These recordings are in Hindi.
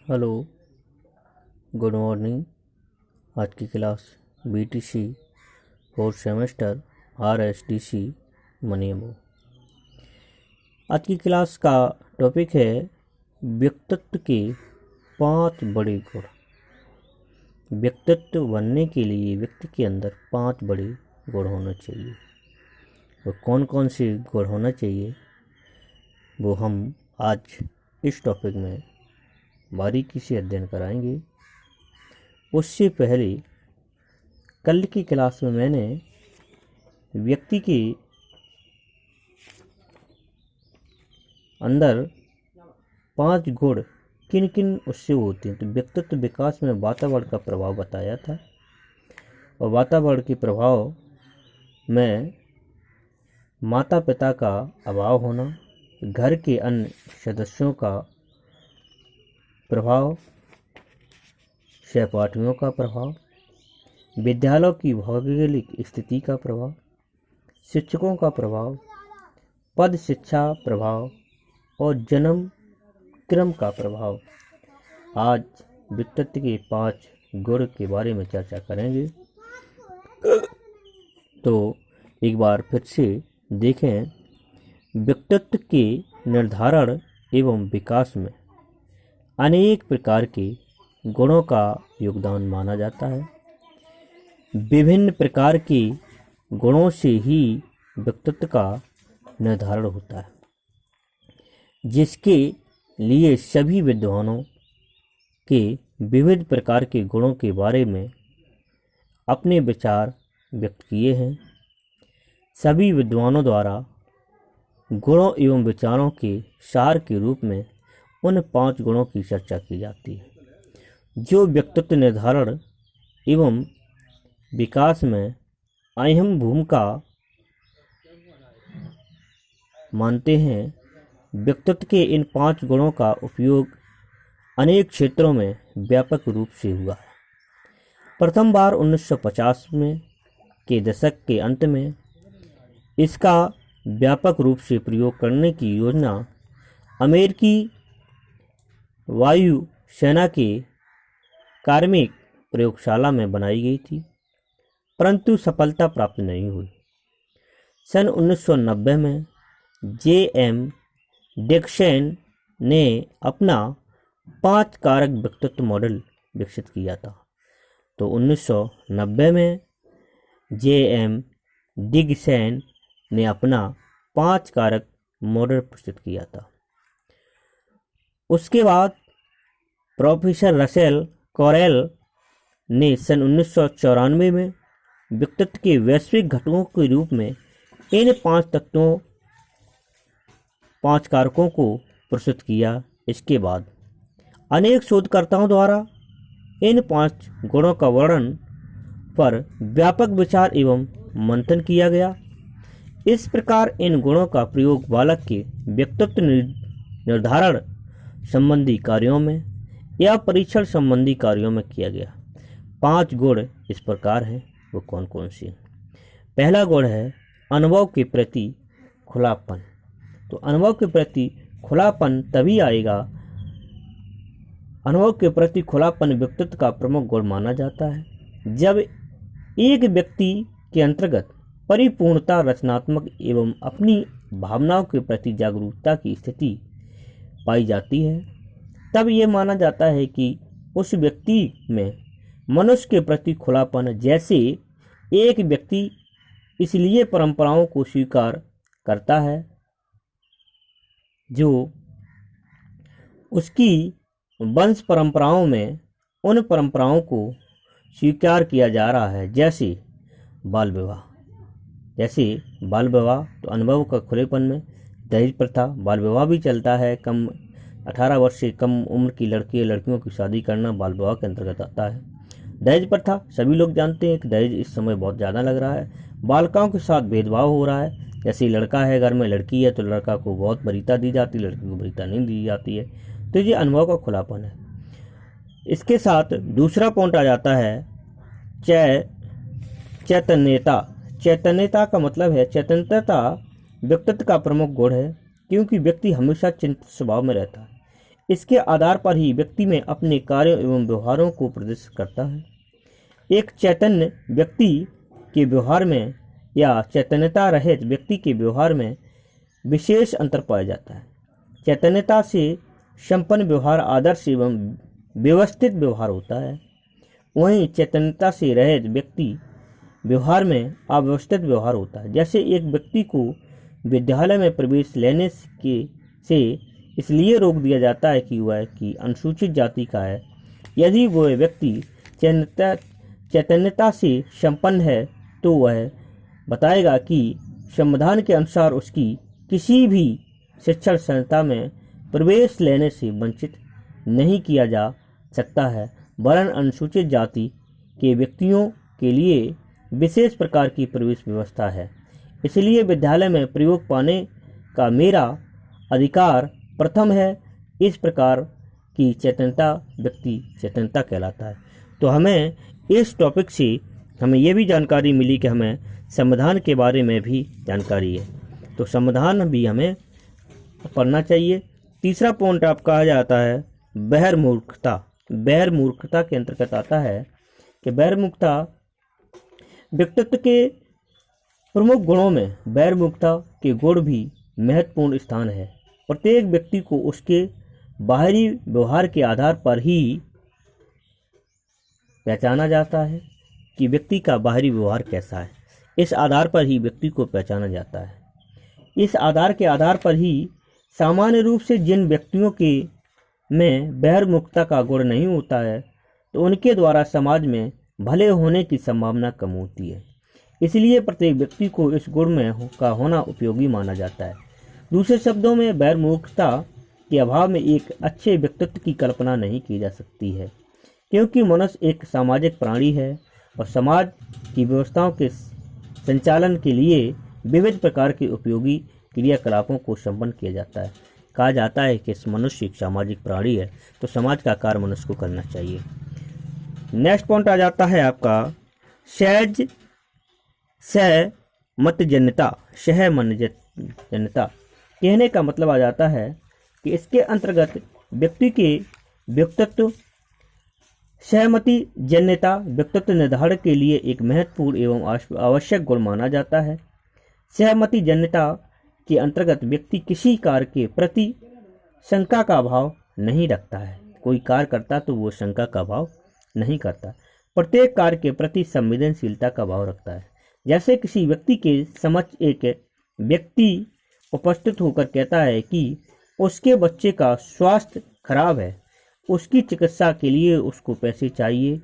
Hello, good morning. आज की class BTC fourth semester RSDC मनियामो। आज की क्लास का टॉपिक है व्यक्तित्व के 5 बड़े गुण। व्यक्तित्व बनने के लिए व्यक्ति के अंदर 5 बड़े गुण होना चाहिए। और कौन कौन से गुण होना चाहिए वो हम आज इस टॉपिक में बारीकी से अध्ययन कराएंगे। उससे पहले कल की क्लास में मैंने व्यक्ति के अंदर 5 गुण किन किन उससे होते हैं तो व्यक्तित्व विकास में वातावरण का प्रभाव बताया था। और वातावरण के प्रभाव में माता पिता का अभाव होना, घर के अन्य सदस्यों का प्रभाव, सहपाठियों का प्रभाव, विद्यालयों की भौगोलिक स्थिति का प्रभाव, शिक्षकों का प्रभाव, पद शिक्षा प्रभाव और जन्म क्रम का प्रभाव। आज व्यक्तित्व के 5 गुण के बारे में चर्चा करेंगे। तो एक बार फिर से देखें, व्यक्तित्व के निर्धारण एवं विकास में अनेक प्रकार के गुणों का योगदान माना जाता है। विभिन्न प्रकार के गुणों से ही व्यक्तित्व का निर्धारण होता है, जिसके लिए सभी विद्वानों के विविध प्रकार के गुणों के बारे में अपने विचार व्यक्त किए हैं। सभी विद्वानों द्वारा गुणों एवं विचारों के सार के रूप में उन 5 गुणों की चर्चा की जाती है जो व्यक्तित्व निर्धारण एवं विकास में अहम भूमिका मानते हैं। व्यक्तित्व के इन 5 गुणों का उपयोग अनेक क्षेत्रों में व्यापक रूप से हुआ है। प्रथम बार 1950 में के दशक के अंत में इसका व्यापक रूप से प्रयोग करने की योजना अमेरिकी वायु सेना के कार्मिक प्रयोगशाला में बनाई गई थी, परंतु सफलता प्राप्त नहीं हुई। सन 1990 में जे.एम. डिक्सन ने अपना 5 कारक व्यक्तित्व मॉडल विकसित किया था। तो 1990 में जे.एम. डिक्सन ने अपना 5 कारक मॉडल प्रस्तुत किया था। उसके बाद प्रोफेसर रसेल कोरेल ने सन 1994 में व्यक्तित्व के वैश्विक घटकों के रूप में इन 5 कारकों को प्रस्तुत किया। इसके बाद अनेक शोधकर्ताओं द्वारा इन 5 गुणों का वर्णन पर व्यापक विचार एवं मंथन किया गया। इस प्रकार इन गुणों का प्रयोग बालक के व्यक्तित्व निर्धारण संबंधी कार्यों में या परीक्षण संबंधी कार्यों में किया गया। 5 गुण इस प्रकार हैं, वो कौन कौन से? पहला गुण है अनुभव के प्रति खुलापन। तो अनुभव के प्रति खुलापन तभी आएगा, अनुभव के प्रति खुलापन व्यक्तित्व का प्रमुख गुण माना जाता है जब एक व्यक्ति के अंतर्गत परिपूर्णता, रचनात्मक एवं अपनी भावनाओं के प्रति जागरूकता की स्थिति पाई जाती है। तब ये माना जाता है कि उस व्यक्ति में मनुष्य के प्रति खुलापन। जैसे एक व्यक्ति इसलिए परंपराओं को स्वीकार करता है जो उसकी वंश परंपराओं में उन परंपराओं को स्वीकार किया जा रहा है, जैसे बाल विवाह। तो अनुभव का खुलेपन में दहेज प्रथा, बाल विवाह भी चलता है। 18 वर्ष से कम उम्र की लड़कियों की शादी करना बाल विवाह के अंतर्गत आता है। दहेज प्रथा सभी लोग जानते हैं कि दहेज इस समय बहुत ज़्यादा लग रहा है। बालिकाओं के साथ भेदभाव हो रहा है। जैसे लड़का है घर में, लड़की है तो लड़का को बहुत वरीयता दी जाती है, लड़की को वरीयता नहीं दी जाती है। तो ये अनुभव का खुलापन है। इसके साथ दूसरा पॉइंट आ जाता है चैतन्यता। चैतन्यता का मतलब है चैतन्यता व्यक्तित्व का प्रमुख गुण है, क्योंकि व्यक्ति हमेशा चिंतित स्वभाव में रहता है। इसके आधार पर ही व्यक्ति में अपने कार्यों एवं व्यवहारों को प्रदर्शित करता है। एक चैतन्य व्यक्ति के व्यवहार में या चैतन्यता रहित व्यक्ति के व्यवहार में विशेष अंतर पाया जाता है। चैतन्यता से संपन्न व्यवहार आदर्श एवं व्यवस्थित व्यवहार होता है, वहीं चैतन्यता से रहित व्यक्ति व्यवहार में अव्यवस्थित व्यवहार होता है। जैसे एक व्यक्ति को विद्यालय में प्रवेश लेने से इसलिए रोक दिया जाता है कि वह अनुसूचित जाति का है। यदि वह व्यक्ति चैतन्यता से संपन्न है तो वह बताएगा कि संविधान के अनुसार उसकी किसी भी शिक्षण संस्था में प्रवेश लेने से वंचित नहीं किया जा सकता है, वरन अनुसूचित जाति के व्यक्तियों के लिए विशेष प्रकार की प्रवेश व्यवस्था है। इसलिए विद्यालय में प्रयोग पाने का मेरा अधिकार प्रथम है। इस प्रकार की चैतन्यता व्यक्ति चैतन्यता कहलाता है। तो हमें इस टॉपिक से हमें ये भी जानकारी मिली कि हमें संविधान के बारे में भी जानकारी है, तो संविधान भी हमें पढ़ना चाहिए। तीसरा पॉइंट आप कहा जाता है बहिर्मुखता। बहिर्मुखता के अंतर्गत आता है कि बहिर्मुखता व्यक्तित्व के प्रमुख गुणों में बहिर्मुखता के गुण भी महत्वपूर्ण स्थान है। प्रत्येक व्यक्ति को उसके बाहरी व्यवहार के आधार पर ही पहचाना जाता है कि व्यक्ति का बाहरी व्यवहार कैसा है। इस आधार पर ही व्यक्ति को पहचाना जाता है। इस आधार के आधार पर ही सामान्य रूप से जिन व्यक्तियों के में बहिर्मुखता का गुण नहीं होता है तो उनके द्वारा समाज में भले होने की संभावना कम होती है। इसलिए प्रत्येक व्यक्ति को इस गुण में का होना उपयोगी माना जाता है। दूसरे शब्दों में बहिर्मुखता के अभाव में एक अच्छे व्यक्तित्व की कल्पना नहीं की जा सकती है, क्योंकि मनुष्य एक सामाजिक प्राणी है और समाज की व्यवस्थाओं के संचालन के लिए विविध प्रकार के उपयोगी क्रियाकलापों को संपन्न किया जाता है। कहा जाता है कि मनुष्य एक सामाजिक प्राणी है, तो समाज का कार्य मनुष्य को करना चाहिए। नेक्स्ट पॉइंट आ जाता है आपका सहज सहमतजन्यता। सहमतजन्यता कहने का मतलब आ जाता है कि इसके अंतर्गत व्यक्ति के व्यक्तित्व सहमति जन्यता व्यक्तित्व निर्धारण के लिए एक महत्वपूर्ण एवं आवश्यक गुण माना जाता है। सहमति जन्यता के अंतर्गत व्यक्ति किसी कार्य के प्रति शंका का भाव नहीं रखता है। कोई कार्य करता तो वो शंका का भाव नहीं करता, प्रत्येक कार्य के प्रति संवेदनशीलता का भाव रखता है। जैसे किसी व्यक्ति के समक्ष एक व्यक्ति उपस्थित होकर कहता है कि उसके बच्चे का स्वास्थ्य खराब है, उसकी चिकित्सा के लिए उसको पैसे चाहिए,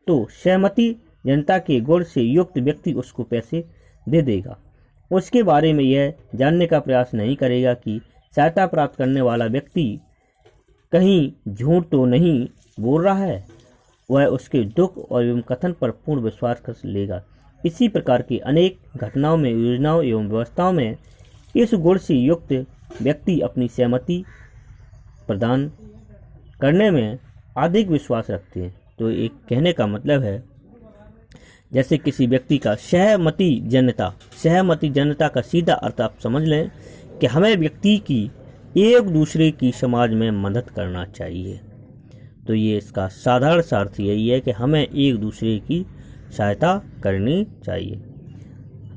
तो सहमति जनता के गुण से युक्त व्यक्ति उसको पैसे दे देगा। उसके बारे में यह जानने का प्रयास नहीं करेगा कि सहायता प्राप्त करने वाला व्यक्ति कहीं झूठ तो नहीं बोल रहा है। वह उसके दुख और एवं कथन पर पूर्ण विश्वास कर लेगा। इसी प्रकार की अनेक घटनाओं में, योजनाओं एवं व्यवस्थाओं में इस गुण से युक्त व्यक्ति अपनी सहमति प्रदान करने में अधिक विश्वास रखते हैं। तो एक कहने का मतलब है जैसे किसी व्यक्ति का सहमति जन्यता का सीधा अर्थ आप समझ लें कि हमें व्यक्ति की एक दूसरे की समाज में मदद करना चाहिए। तो ये इसका साधारण सा अर्थ यही है कि हमें एक दूसरे की सहायता करनी चाहिए।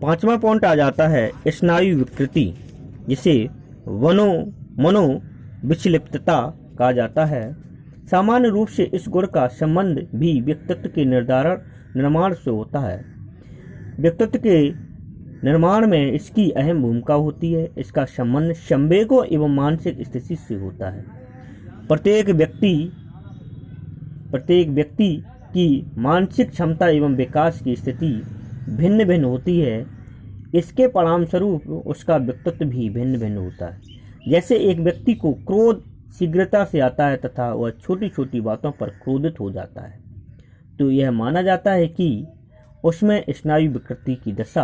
पांचवा पॉइंट आ जाता है स्नायु विकृति, जिसे मनो विक्षिप्तता कहा जाता है। सामान्य रूप से इस गुण का संबंध भी व्यक्तित्व के निर्माण से होता है। व्यक्तित्व के निर्माण में इसकी अहम भूमिका होती है। इसका संबंध संवेगों एवं मानसिक स्थिति से होता है। प्रत्येक व्यक्ति की मानसिक क्षमता एवं विकास की स्थिति भिन्न भिन्न होती है। इसके परिणामस्वरूप उसका व्यक्तित्व भी भिन्न भिन्न होता है। जैसे एक व्यक्ति को क्रोध शीघ्रता से आता है तथा वह छोटी छोटी बातों पर क्रोधित हो जाता है, तो यह माना जाता है कि उसमें स्नायु विकृति की दशा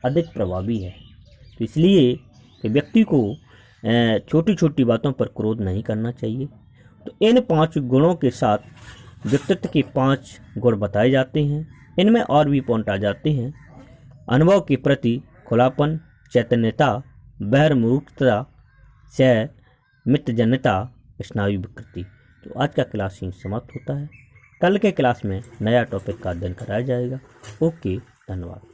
अधिक प्रभावी है। तो इसलिए कि व्यक्ति को छोटी छोटी बातों पर क्रोध नहीं करना चाहिए। तो इन 5 गुणों के साथ व्यक्तित्व के 5 गुण बताए जाते हैं। इनमें और भी पॉइंट आ जाते हैं। अनुभव के प्रति खुलापन, चैतन्यता, बहिर्मुखता, सहमतिजन्यता, स्नायु विकृति। तो आज का क्लास यहीं समाप्त होता है। कल के क्लास में नया टॉपिक का अध्ययन कराया जाएगा। ओके, धन्यवाद।